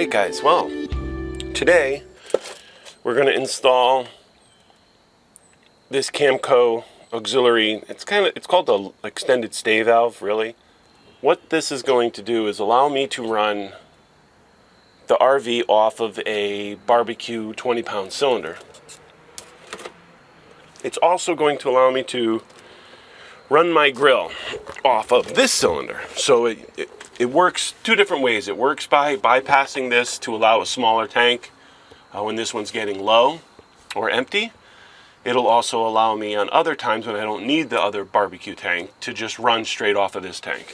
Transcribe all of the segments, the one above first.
Alright guys, well, today we're going to install this Camco auxiliary. It's called the extended stay valve, really. What this is going to do is allow me to run the RV off of a barbecue 20-pound cylinder. It's also going to allow me to run my grill off of this cylinder. So it works two different ways. It works by bypassing this to allow a smaller tank when this one's getting low or empty. It'll also allow me on other times when I don't need the other barbecue tank to just run straight off of this tank.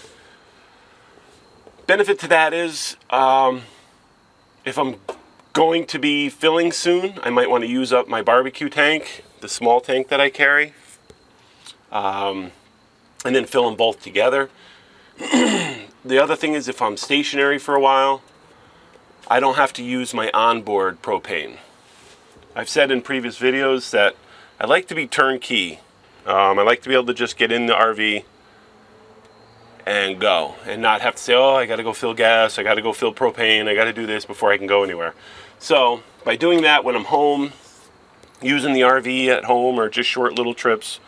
Benefit to that is if I'm going to be filling soon, I might want to use up my barbecue tank, the small tank that I carry, and then fill them both together. The other thing is if I'm stationary for a while, I don't have to use my onboard propane. I've said in previous videos that I like to be turnkey. I like to be able to just get in the RV and go and not have to say, oh, I got to go fill gas, I got to go fill propane, I got to do this before I can go anywhere. So by doing that when I'm home, using the RV at home or just short little trips,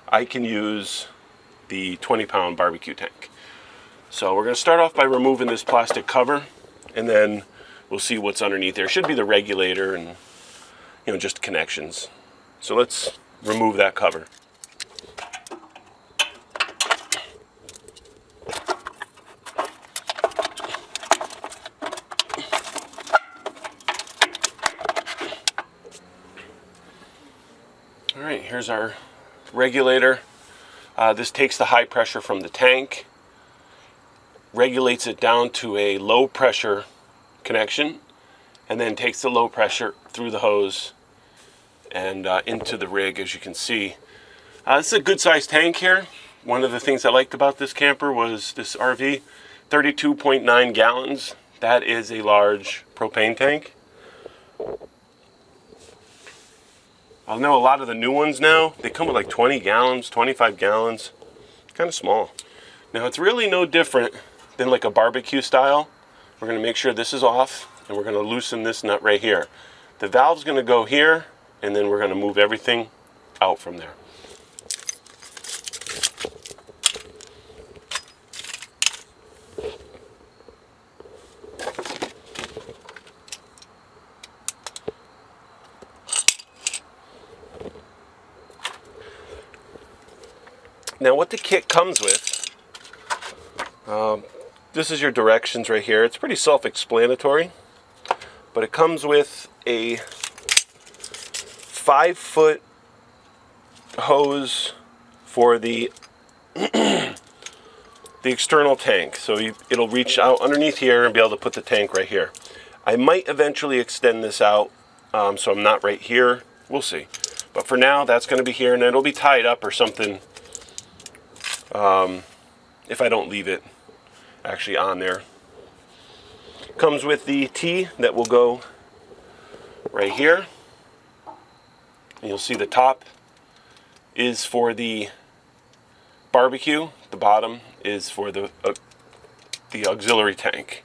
I can use the 20-pound barbecue tank. So we're going to start off by removing this plastic cover, and then we'll see what's underneath there. It should be the regulator and, you know, just connections. So let's remove that cover. All right, here's our regulator. This takes the high pressure from the tank, regulates it down to a low pressure connection, and then takes the low pressure through the hose and into the rig, as you can see. This is a good sized tank here. One of the things I liked about this camper was this RV, 32.9 gallons. That is a large propane tank. I know a lot of the new ones now, they come with like 20 gallons, 25 gallons. Kind of small. Now it's really no different than like a barbecue style. We're going to make sure this is off, and we're going to loosen this nut right here. The valve's going to go here, and then we're going to move everything out from there. Now what the kit comes with, this is your directions right here. It's pretty self-explanatory, but it comes with a 5-foot hose for the the external tank. So it'll reach out underneath here and be able to put the tank right here. I might eventually extend this out so I'm not right here. We'll see. But for now, that's going to be here, and it'll be tied up or something if I don't leave it actually on there. Comes with the T that will go right here. And you'll see the top is for the barbecue, the bottom is for the auxiliary tank.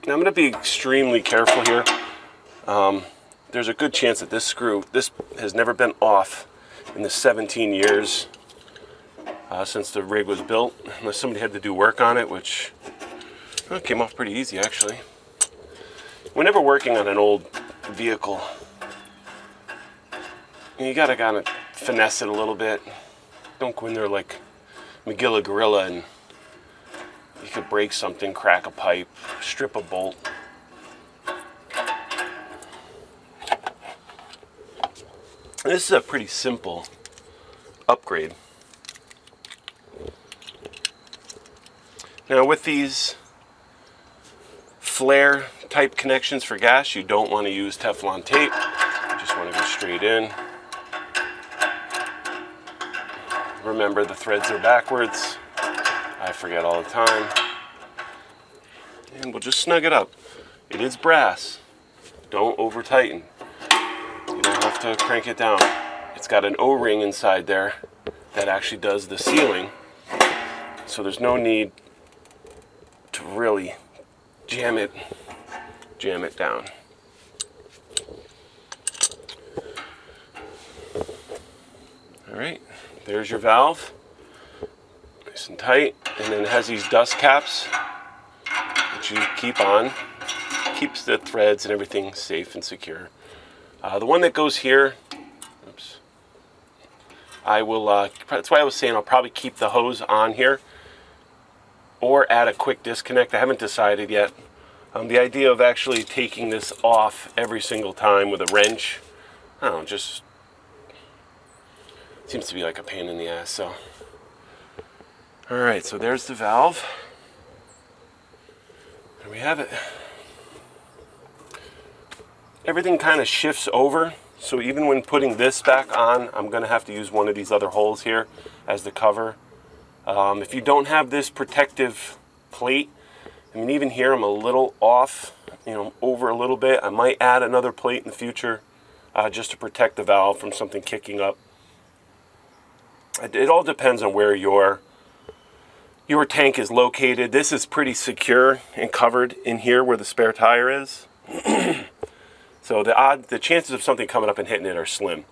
Now I'm going to be extremely careful here. There's a good chance that this has never been off in the 17 years since the rig was built, unless somebody had to do work on it, which came off pretty easy actually. Whenever working on an old vehicle, you gotta kind of finesse it a little bit. Don't go in there like Magilla Gorilla and you could break something, crack a pipe, strip a bolt. This is a pretty simple upgrade. Now with these flare type connections for gas, you don't want to use Teflon tape. You just want to go straight in. Remember, the threads are backwards. I forget all the time. And we'll just snug it up. It is brass. Don't over tighten. You don't have to crank it down. It's got an O-ring inside there that actually does the sealing, so there's no need to really jam it down. All right, there's your valve, nice and tight, and then it has these dust caps that you keep on. Keeps the threads and everything safe and secure. The one that goes here, oops, I will, that's why I was saying I'll probably keep the hose on here or add a quick disconnect. I haven't decided yet. The idea of actually taking this off every single time with a wrench, I don't know, just seems to be like a pain in the ass. So, all right, so there's the valve. There we have it. Everything kind of shifts over, so even when putting this back on, I'm going to have to use one of these other holes here as the cover. If you don't have this protective plate, I mean, even here I'm a little off, you know, over a little bit. I might add another plate in the future just to protect the valve from something kicking up. It all depends on where your tank is located. This is pretty secure and covered in here where the spare tire is. So the chances of something coming up and hitting it are slim.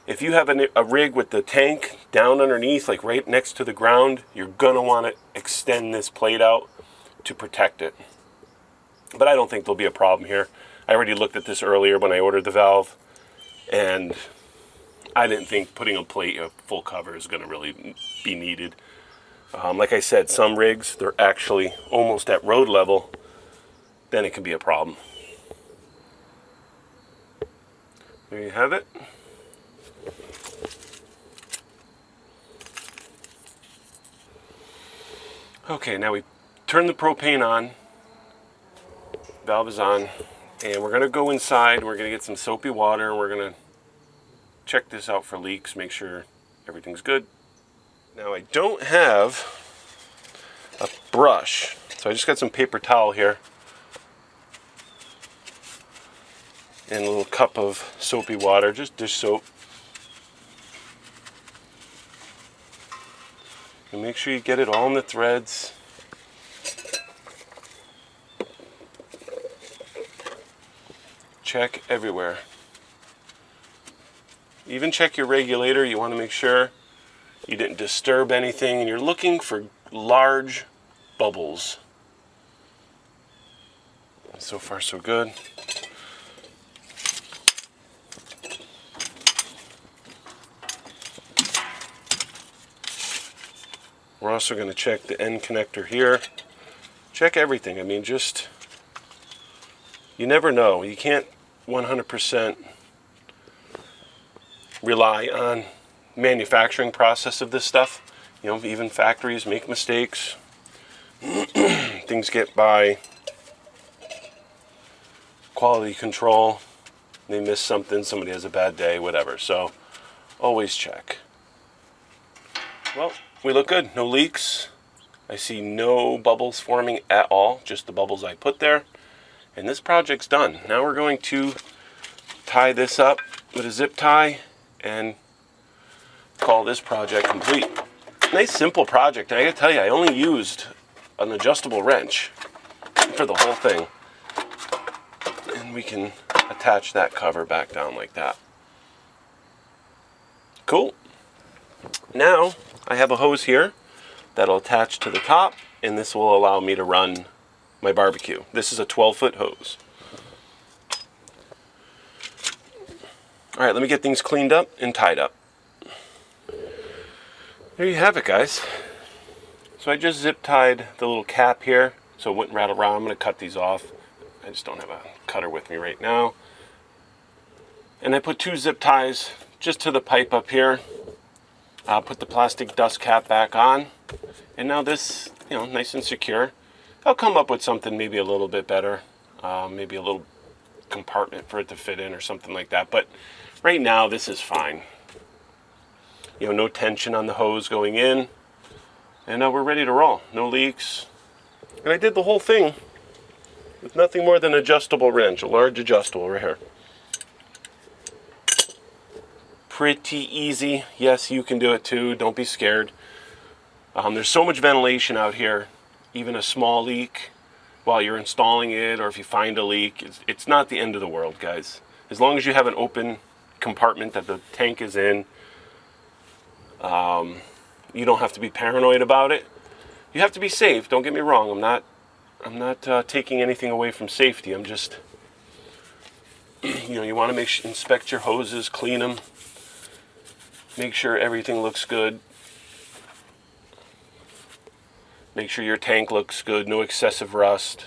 If you have a rig with the tank down underneath, like right next to the ground, you're going to want to extend this plate out to protect it. But I don't think there'll be a problem here. I already looked at this earlier when I ordered the valve, and I didn't think putting a plate, a full cover, is going to really be needed. Like I said, some rigs, they're actually almost at road level, then it can be a problem. There you have it. Okay, now we turn the propane on. Valve is on. And we're going to go inside. We're going to get some soapy water. And we're going to check this out for leaks. Make sure everything's good. Now I don't have a brush. So I just got some paper towel here. And a little cup of soapy water, just dish soap. And make sure you get it all in the threads. Check everywhere. Even check your regulator. You want to make sure you didn't disturb anything, and you're looking for large bubbles. So far, so good. We're also going to check the end connector here. Check everything. I mean, just, you never know. You can't 100% rely on manufacturing process of this stuff. You know, even factories make mistakes. Things get by quality control. They miss something, somebody has a bad day, whatever. So always check. Well, we look good, no leaks. I see no bubbles forming at all, just the bubbles I put there. And this project's done. Now we're going to tie this up with a zip tie and call this project complete. Nice simple project. And I gotta tell you, I only used an adjustable wrench for the whole thing. And we can attach that cover back down like that. Cool. Now I have a hose here that'll attach to the top, and this will allow me to run my barbecue. This is a 12-foot hose. All right, let me get things cleaned up and tied up. There you have it, guys. So I just zip tied the little cap here so it wouldn't rattle around. I'm going to cut these off. I just don't have a cutter with me right now. And I put 2 zip ties just to the pipe up here. I'll put the plastic dust cap back on, and now this, you know, nice and secure. I'll come up with something maybe a little bit better, maybe a little compartment for it to fit in or something like that. But right now, this is fine. You know, no tension on the hose going in, and we're ready to roll. No leaks, and I did the whole thing with nothing more than an adjustable wrench, a large adjustable right here. pretty easy. Yes, you can do it too. Don't be scared. There's so much ventilation out here. Even a small leak while you're installing it, or if you find a leak, it's not the end of the world, guys. As long as you have an open compartment that the tank is in, you don't have to be paranoid about it. You have to be safe. Don't get me wrong. I'm not taking anything away from safety. I'm just, you want to inspect your hoses, clean them, make sure everything looks good. Make sure your tank looks good, no excessive rust.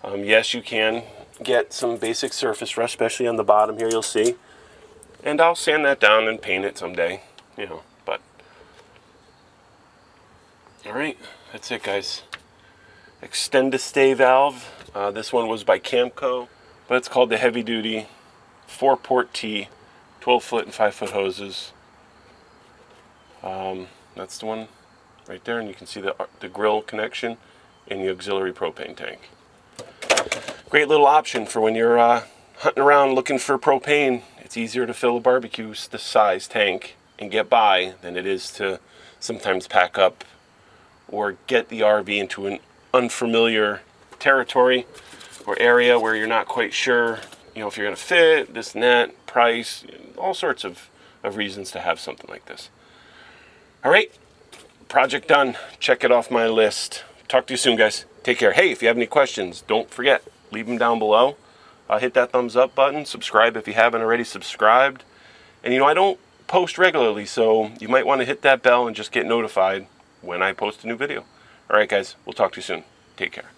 Yes, you can get some basic surface rust, especially on the bottom here, you'll see. And I'll sand that down and paint it someday, but. All right, that's it, guys. Extend-to-stay valve. This one was by Camco, but it's called the Heavy Duty 4-port T, 12-foot and 5-foot hoses. That's the one right there, and you can see the grill connection in the auxiliary propane tank. Great little option for when you're hunting around looking for propane. It's easier to fill a barbecue this size tank and get by than it is to sometimes pack up or get the RV into an unfamiliar territory or area where you're not quite sure, if you're going to fit, this and that, price, all sorts of reasons to have something like this. All right. Project done. Check it off my list. Talk to you soon, guys. Take care. Hey, if you have any questions, don't forget, leave them down below. Hit that thumbs up button. Subscribe if you haven't already subscribed. And I don't post regularly, so you might want to hit that bell and just get notified when I post a new video. All right, guys. We'll talk to you soon. Take care.